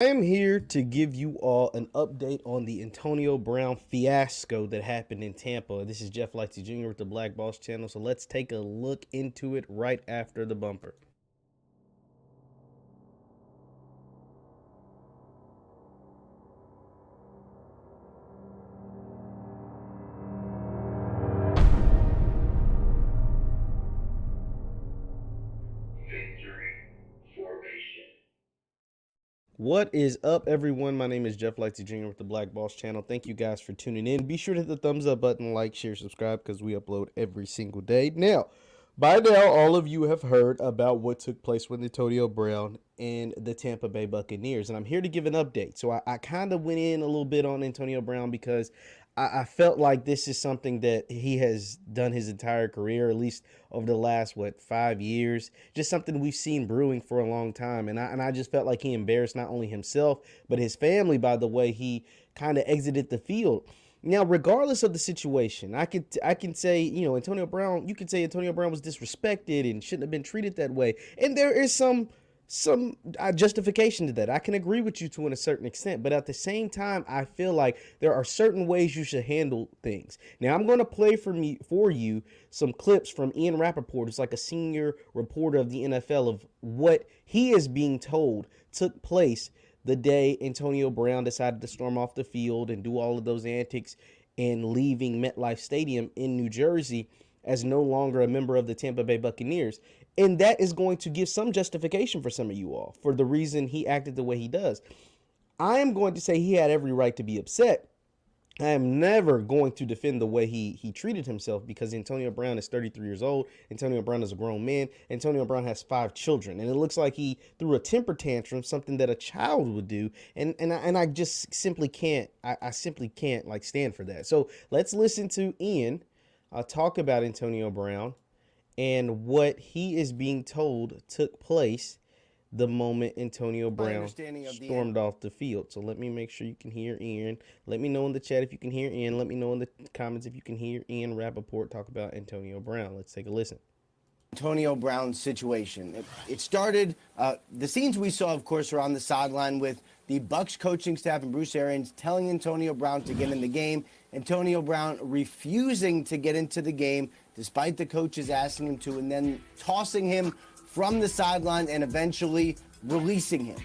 I am here to give you all an update on the Antonio Brown fiasco that happened in Tampa. This is Jeff Lightsey Jr. with the Black Boss channel, so let's take a look into it right after the bumper. What is up, everyone? My name is Jeff Lightsey Jr. with the Black Boss channel. Thank you guys for tuning in. Be sure to hit the thumbs up button, like, share, subscribe, because we upload every single day. Now, by now, all of you have heard about what took place with Antonio Brown and the Tampa Bay Buccaneers, and I'm here to give an update. So I kind of went in a little bit on Antonio Brown because I felt like this is something that he has done his entire career, at least over the last, 5 years. Just something we've seen brewing for a long time. And I just felt like he embarrassed not only himself, but his family by the way he kind of exited the field. Now, regardless of the situation, I can say, Antonio Brown, you could say Antonio Brown was disrespected and shouldn't have been treated that way. And there is some justification to that. I can agree with you to a certain extent, but at the same time, I feel like there are certain ways you should handle things. Now, I'm going to play for you some clips from Ian Rappaport, who's like a senior reporter of the NFL, of what he is being told took place the day Antonio Brown decided to storm off the field and do all of those antics and leaving MetLife Stadium in New Jersey as no longer a member of the Tampa Bay Buccaneers. And that is going to give some justification for some of you all for the reason he acted the way he does. I am going to say he had every right to be upset. I am never going to defend the way he treated himself, because Antonio Brown is 33 years old. Antonio Brown is a grown man. Antonio Brown has 5 children. And it looks like he threw a temper tantrum, something that a child would do. And I just simply can't, I simply can't like stand for that. So let's listen to Ian talk about Antonio Brown and what he is being told took place the moment Antonio Brown stormed off the field. So let me make sure you can hear Ian. Let me know in the chat if you can hear Ian. Let me know in the comments if you can hear Ian Rappaport talk about Antonio Brown. Let's take a listen. Antonio Brown's situation. It started, the scenes we saw, of course, are on the sideline with the Bucs coaching staff and Bruce Arians telling Antonio Brown to get in the game. Antonio Brown refusing to get into the game despite the coaches asking him to, and then tossing him from the sideline and eventually releasing him.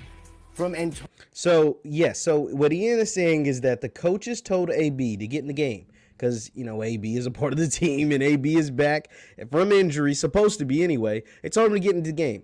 So what Ian is saying is that the coaches told AB to get in the game, because, AB is a part of the team and AB is back from injury, supposed to be anyway. They told him to get into the game.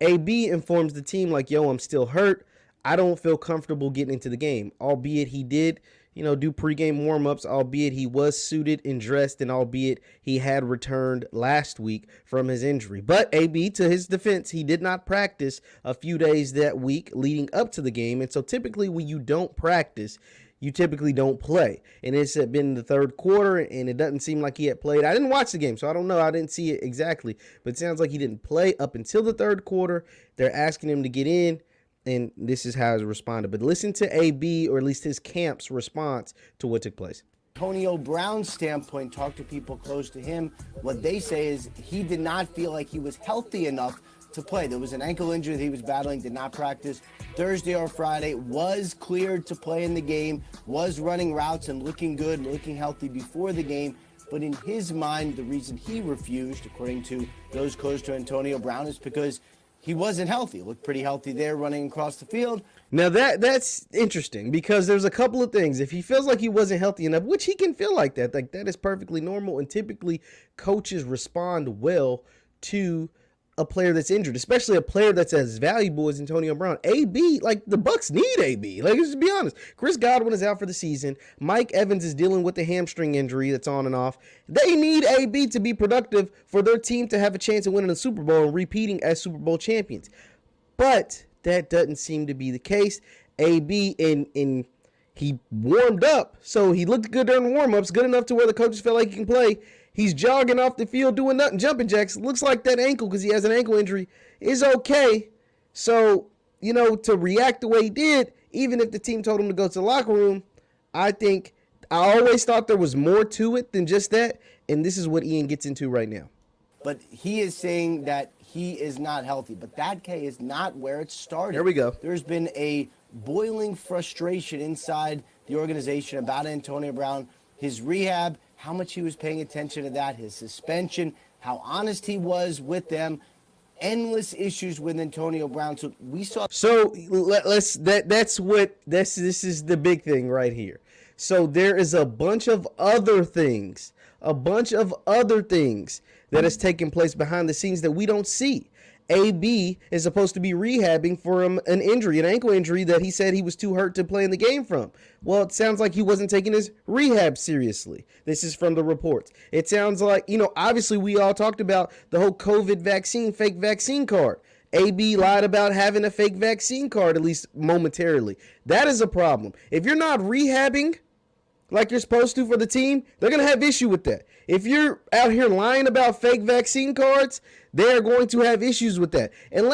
AB informs the team like, yo, I'm still hurt. I don't feel comfortable getting into the game, albeit he did, do pregame warmups, albeit he was suited and dressed, and albeit he had returned last week from his injury. But AB, to his defense, he did not practice a few days that week leading up to the game. And so typically when you don't practice, you typically don't play. And it's been the third quarter, and it doesn't seem like he had played. I didn't watch the game, so I don't know. I didn't see it exactly. But it sounds like he didn't play up until the third quarter. They're asking him to get in, and this is how he responded. But listen to AB, or at least his camp's response to what took place. Antonio Brown's standpoint, talk to people close to him. What they say is he did not feel like he was healthy enough to play. There was an ankle injury that he was battling, did not practice Thursday or Friday, was cleared to play in the game, was running routes and looking good, looking healthy before the game. But in his mind, the reason he refused, according to those close to Antonio Brown, is because he wasn't healthy. Looked pretty healthy there running across the field. Now that's interesting, because there's a couple of things. If he feels like he wasn't healthy enough, which he can feel like that is perfectly normal, and typically coaches respond well to a player that's injured, especially a player that's as valuable as Antonio Brown. AB, like, the Bucs need AB. Like, let's just be honest. Chris Godwin is out for the season. Mike Evans is dealing with the hamstring injury that's on and off. They need AB to be productive for their team to have a chance of winning the Super Bowl and repeating as Super Bowl champions. But that doesn't seem to be the case. AB, he warmed up, so he looked good during warm-ups, good enough to where the coaches felt like he can play. He's jogging off the field doing nothing, jumping jacks. Looks like that ankle, because he has an ankle injury, is okay. So, to react the way he did, even if the team told him to go to the locker room, I always thought there was more to it than just that, and this is what Ian gets into right now. But he is saying that he is not healthy. But that, K, is not where it started. Here we go. There's been a boiling frustration inside the organization about Antonio Brown, his rehab, how much he was paying attention to that, his suspension, how honest he was with them. Endless issues with Antonio Brown. So we saw. So this is the big thing right here. So there is a bunch of other things, that has taken place behind the scenes that we don't see. AB is supposed to be rehabbing from an injury, an ankle injury that he said he was too hurt to play in the game from. Well, it sounds like he wasn't taking his rehab seriously. This is from the reports. It sounds like, obviously we all talked about the whole COVID vaccine, fake vaccine card. AB lied about having a fake vaccine card, at least momentarily. That is a problem. If you're not rehabbing like you're supposed to for the team, they're going to have issue with that. If you're out here lying about fake vaccine cards, they're going to have issues with that. And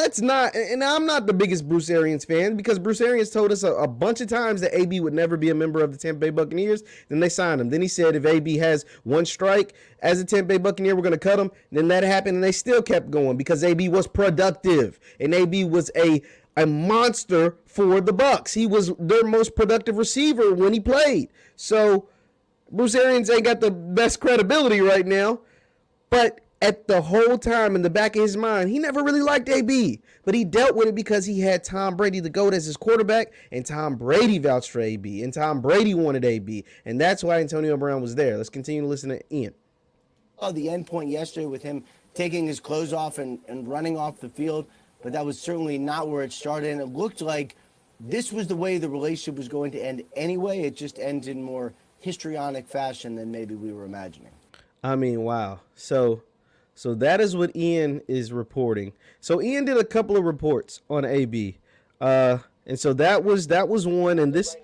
I'm not the biggest Bruce Arians fan, because Bruce Arians told us a bunch of times that AB would never be a member of the Tampa Bay Buccaneers. Then they signed him. Then he said if AB has one strike as a Tampa Bay Buccaneer, we're going to cut him. Then that happened, and they still kept going because AB was productive, and AB was a monster for the Bucs. He was their most productive receiver when he played. So Bruce Arians ain't got the best credibility right now, but at the whole time in the back of his mind, he never really liked AB, but he dealt with it because he had Tom Brady, the GOAT, as his quarterback, and Tom Brady vouched for AB, and Tom Brady wanted AB, and that's why Antonio Brown was there. Let's continue to listen to Ian. The end point yesterday with him taking his clothes off and running off the field, but that was certainly not where it started, and it looked like this was the way the relationship was going to end anyway. It just ends in more histrionic fashion than maybe we were imagining. I mean, wow. So that is what Ian is reporting. So Ian did a couple of reports on AB, and so that was one, and this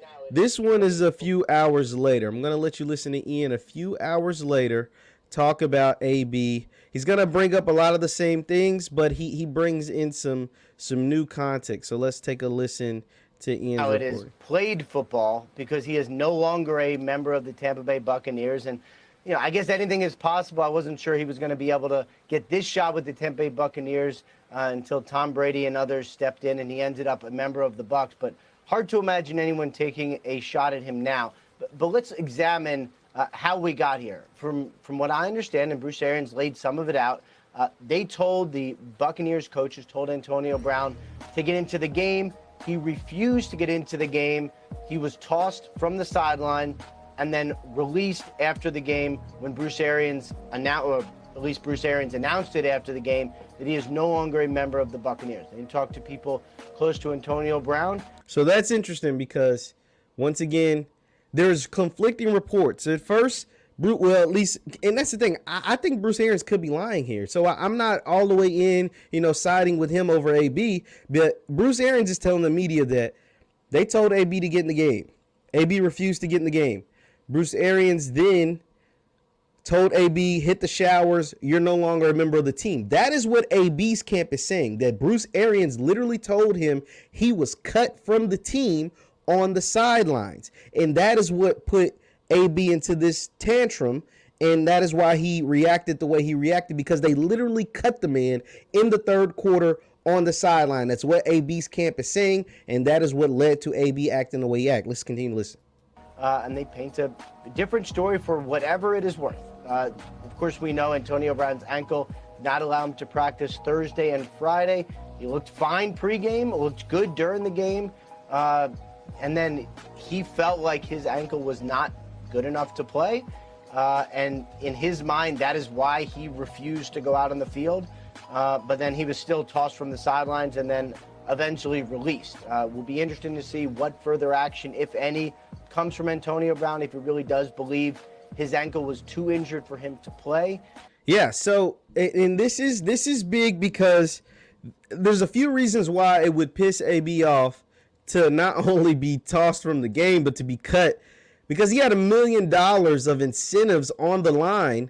one is a few hours later. I'm gonna let you listen to Ian a few hours later talk about AB. He's gonna bring up a lot of the same things, but he brings in some new context. So let's take a listen to Ian's how it report. is played football, because he is no longer a member of the Tampa Bay Buccaneers. And, I guess anything is possible. I wasn't sure he was going to be able to get this shot with the Tampa Bay Buccaneers until Tom Brady and others stepped in, and he ended up a member of the Bucs. But hard to imagine anyone taking a shot at him now. But let's examine how we got here. From what I understand, and Bruce Arians laid some of it out, they told the Buccaneers coaches, told Antonio Brown to get into the game. He refused to get into the game. He was tossed from the sideline and then released after the game when Bruce Arians announced it after the game that he is no longer a member of the Buccaneers. And he talked to people close to Antonio Brown. So that's interesting because, once again, there's conflicting reports. At first, well, at least, and that's the thing, I think Bruce Arians could be lying here. So I'm not all the way in, siding with him over AB, but Bruce Arians is telling the media that they told AB to get in the game. AB refused to get in the game. Bruce Arians then told AB, hit the showers, you're no longer a member of the team. That is what AB's camp is saying, that Bruce Arians literally told him he was cut from the team on the sidelines. And that is what put AB into this tantrum, and that is why he reacted the way he reacted, because they literally cut the man in the third quarter on the sideline. That's what AB's camp is saying, and that is what led to AB acting the way he acted. Let's continue to listen. And they paint a different story for whatever it is worth. Of course, we know Antonio Brown's ankle did not allow him to practice Thursday and Friday. He looked fine pregame, looked good during the game, and then he felt like his ankle was not good enough to play, and in his mind, that is why he refused to go out on the field, but then he was still tossed from the sidelines and then eventually released. Will be interesting to see what further action, if any, comes from Antonio Brown, if he really does believe his ankle was too injured for him to play. Yeah, so, and this is big because there's a few reasons why it would piss AB off to not only be tossed from the game, but to be cut, because he had $1 million of incentives on the line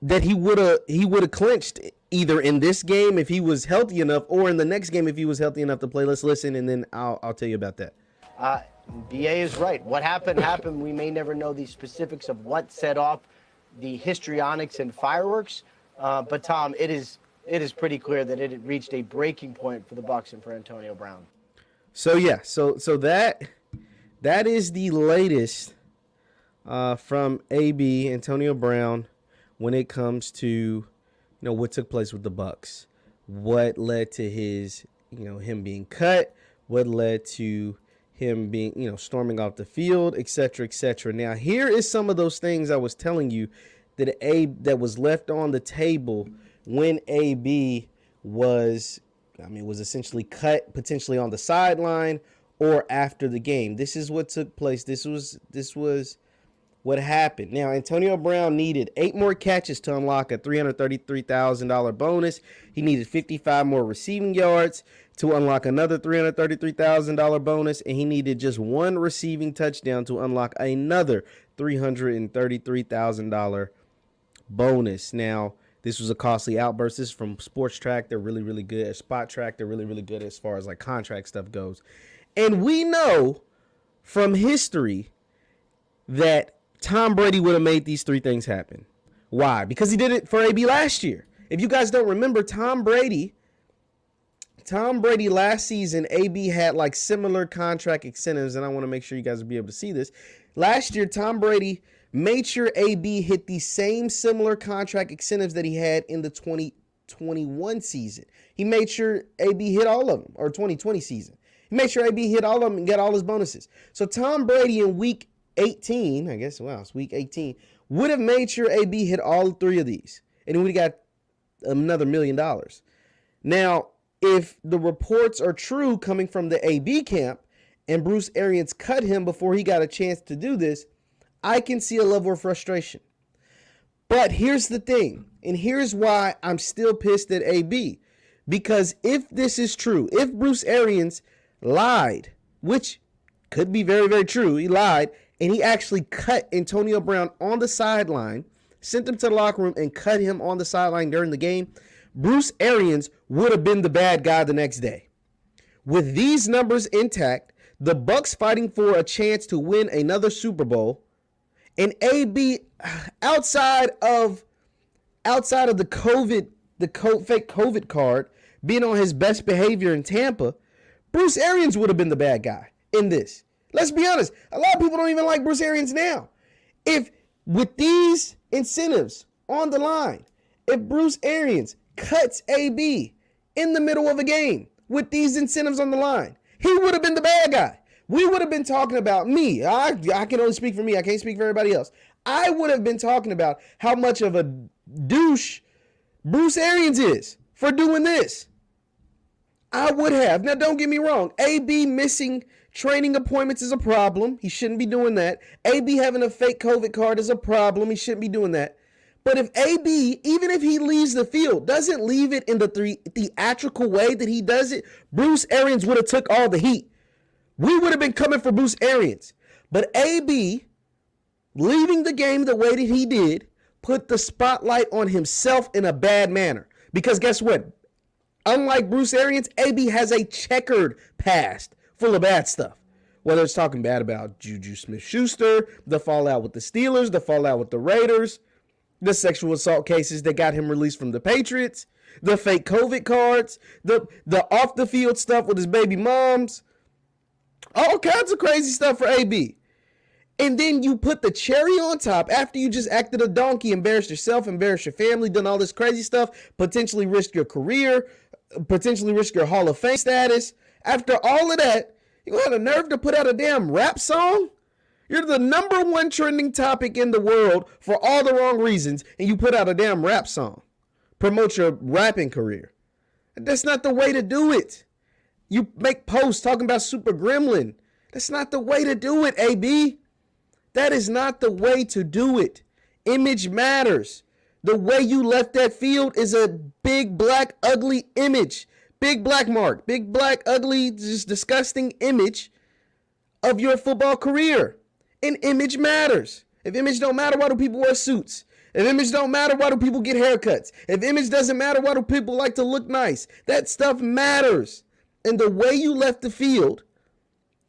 that he would have clinched either in this game if he was healthy enough, or in the next game if he was healthy enough to play. Let's listen, and then I'll tell you about that. BA is right. What happened. We may never know the specifics of what set off the histrionics and fireworks. But Tom, it is pretty clear that it had reached a breaking point for the Bucs and for Antonio Brown. So yeah, so that is the latest from AB Antonio Brown when it comes to what took place with the Bucs, what led to his him being cut, what led to him being storming off the field, etc., etc. Now here is some of those things I was telling you that was left on the table when AB was essentially cut, potentially on the sideline or after the game. This is what took place. This was what happened. Now, Antonio Brown needed 8 more catches to unlock a $333,000 bonus. He needed 55 more receiving yards to unlock another $333,000 bonus, and he needed just 1 receiving touchdown to unlock another $333,000 bonus. Now, this was a costly outburst. This is from Sports Track. They're really, really good. At Spot Track, they're really, really good as far as like contract stuff goes. And we know from history that Tom Brady would have made these 3 things happen. Why? Because he did it for AB last year. If you guys don't remember, Tom Brady last season, AB had like similar contract incentives, and I want to make sure you guys will be able to see this. Last year, Tom Brady made sure AB hit the same similar contract incentives that he had in the 2021 season. He made sure AB hit all of them, or 2020 season. He made sure AB hit all of them and got all his bonuses. So Tom Brady in week 18, I guess, it's week 18, would have made sure AB hit all 3 of these, and he would have got another $1 million. Now, if the reports are true coming from the AB camp and Bruce Arians cut him before he got a chance to do this, I can see a level of frustration. But here's the thing, and here's why I'm still pissed at AB. Because if this is true, if Bruce Arians lied, which could be very, very true, he lied, and he actually cut Antonio Brown on the sideline, sent him to the locker room and cut him on the sideline during the game, Bruce Arians would have been the bad guy the next day. With these numbers intact, the Bucs fighting for a chance to win another Super Bowl, and AB outside of the fake COVID card being on his best behavior in Tampa, Bruce Arians would have been the bad guy in this. Let's be honest. A lot of people don't even like Bruce Arians now. If with these incentives on the line, if Bruce Arians cuts AB in the middle of a game with these incentives on the line, he would have been the bad guy. We would have been talking about me. I can only speak for me. I can't speak for everybody else. I would have been talking about how much of a douche Bruce Arians is for doing this. I would have. Now, don't get me wrong. AB missing training appointments is a problem. He shouldn't be doing that. AB having a fake COVID card is a problem. He shouldn't be doing that. But if AB, even if he leaves the field, doesn't leave it in the theatrical way that he does it, Bruce Arians would have took all the heat. We would have been coming for Bruce Arians. But AB, leaving the game the way that he did, put the spotlight on himself in a bad manner. Because guess what? Unlike Bruce Arians, AB has a checkered past full of bad stuff. Whether it's talking bad about Juju Smith-Schuster, the fallout with the Steelers, the fallout with the Raiders, the sexual assault cases that got him released from the Patriots, the fake COVID cards, the off the field stuff with his baby moms, all kinds of crazy stuff for AB. And then you put the cherry on top after you just acted a donkey, embarrassed yourself, embarrassed your family, done all this crazy stuff, potentially risked your career, potentially risk your Hall of Fame status. After all of that, you had a nerve to put out a damn rap song? You're the #1 trending topic in the world for all the wrong reasons, and you put out a damn rap song. Promote your rapping career. That's not the way to do it. You make posts talking about Super Gremlin. That's not the way to do it, AB. That is not the way to do it. Image matters. The way you left that field is a big, black, ugly image. Big black mark. Big, black, ugly, just disgusting image of your football career. And image matters. If image don't matter, why do people wear suits? If image don't matter, why do people get haircuts? If image doesn't matter, why do people like to look nice? That stuff matters. And the way you left the field,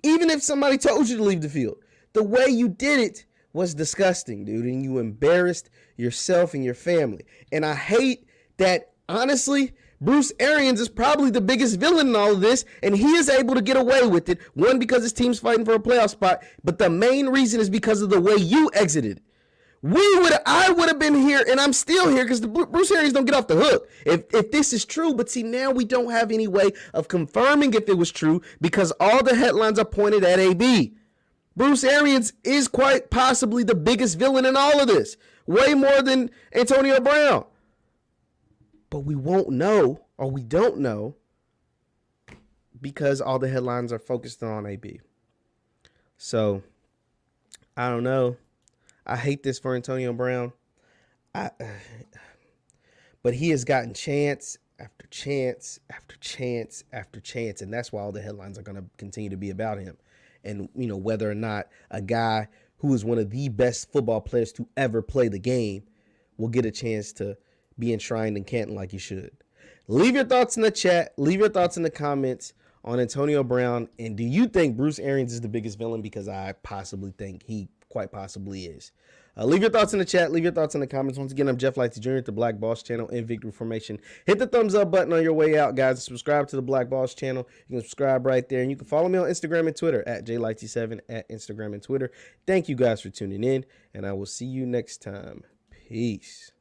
even if somebody told you to leave the field, the way you did it was disgusting, dude. And you embarrassed yourself and your family. And I hate that, honestly, Bruce Arians is probably the biggest villain in all of this, and he is able to get away with it. One, because his team's fighting for a playoff spot, but the main reason is because of the way you exited. I would have been here, and I'm still here because the Bruce Arians don't get off the hook if this is true. But see, now we don't have any way of confirming if it was true because all the headlines are pointed at AB. Bruce Arians is quite possibly the biggest villain in all of this, way more than Antonio Brown. But we won't know, or we don't know, because all the headlines are focused on AB. So, I don't know. I hate this for Antonio Brown. But he has gotten chance after chance after chance after chance, and that's why all the headlines are going to continue to be about him. And, you know, whether or not a guy who is one of the best football players to ever play the game will get a chance to be enshrined in Canton like he should. Leave your thoughts in the chat. Leave your thoughts in the comments on Antonio Brown. And do you think Bruce Arians is the biggest villain? Because I possibly think he quite possibly is. Leave your thoughts in the chat. Leave your thoughts in the comments. Once again, I'm Jeff Lighty Jr. at the Black Boss channel in Victory Formation. Hit the thumbs up button on your way out, guys. Subscribe to the Black Boss channel. You can subscribe right there. And you can follow me on Instagram and Twitter at JLighty7 at Instagram and Twitter. Thank you guys for tuning in, and I will see you next time. Peace.